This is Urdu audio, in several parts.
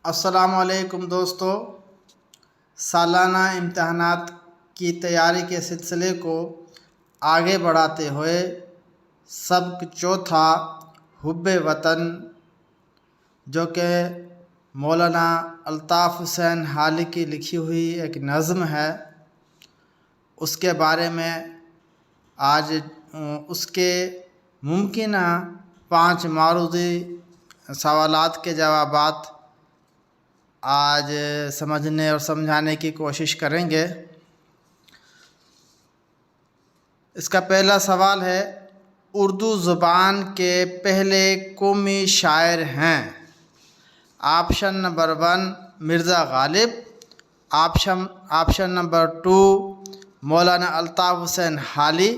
السلام علیکم دوستو، سالانہ امتحانات کی تیاری کے سلسلے کو آگے بڑھاتے ہوئے سبق چوتھا حب وطن، جو کہ مولانا الطاف حسین حالی کی لکھی ہوئی ایک نظم ہے، اس کے بارے میں آج اس کے ممکنہ 5 معروضی سوالات کے جوابات آج سمجھنے اور سمجھانے کی کوشش کریں گے۔ اس کا پہلا سوال ہے، اردو زبان کے پہلے قومی شاعر ہیں؟ Option number 1 Mirza Ghalib, option number 2 مولانا الطاف حسین حالی،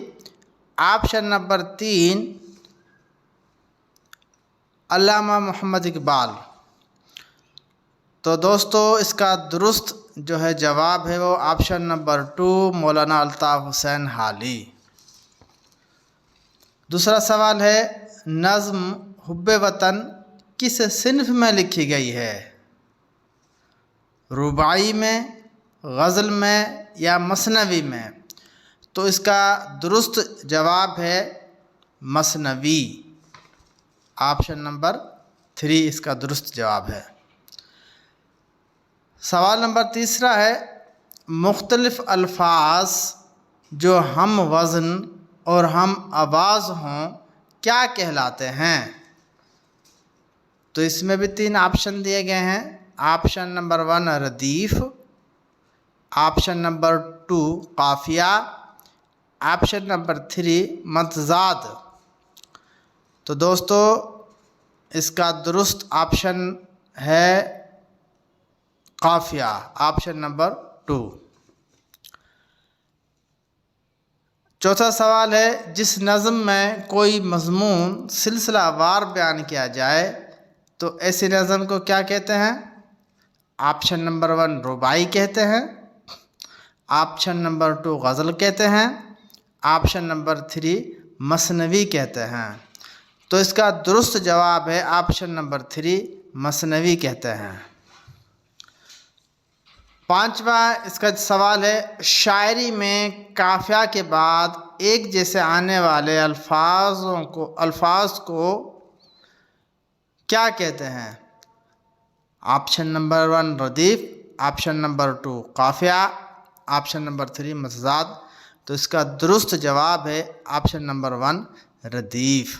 آپشن نمبر 3 علامہ محمد اقبال۔ تو دوستو اس کا درست جو ہے جواب ہے وہ آپشن نمبر 2 مولانا الطاف حسین حالی۔ دوسرا سوال ہے، نظم حب وطن کس صنف میں لکھی گئی ہے؟ رباعی میں، غزل میں یا مثنوی میں؟ تو اس کا درست جواب ہے مثنوی، آپشن نمبر 3 اس کا درست جواب ہے۔ سوال نمبر تیسرا ہے، مختلف الفاظ جو ہم وزن اور ہم آواز ہوں کیا کہلاتے ہیں؟ تو اس میں بھی 3 آپشن دیے گئے ہیں۔ آپشن نمبر 1 ردیف، آپشن نمبر 2 قافیہ، آپشن نمبر 3 متضاد۔ تو دوستو اس کا درست آپشن ہے قافیہ، آپشن نمبر 2۔ چوتھا سوال ہے، جس نظم میں کوئی مضمون سلسلہ وار بیان کیا جائے تو ایسی نظم کو کیا کہتے ہیں؟ آپشن نمبر 1 رباعی کہتے ہیں، آپشن نمبر 2 غزل کہتے ہیں، آپشن نمبر 3 مثنوی کہتے ہیں۔ تو اس کا درست جواب ہے آپشن نمبر 3 مثنوی کہتے ہیں۔ 5واں اس کا سوال ہے، شاعری میں قافیہ کے بعد ایک جیسے آنے والے الفاظ کو کیا کہتے ہیں؟ آپشن نمبر 1 ردیف، آپشن نمبر 2 قافیہ، آپشن نمبر 3 متضاد۔ تو اس کا درست جواب ہے آپشن نمبر 1 ردیف۔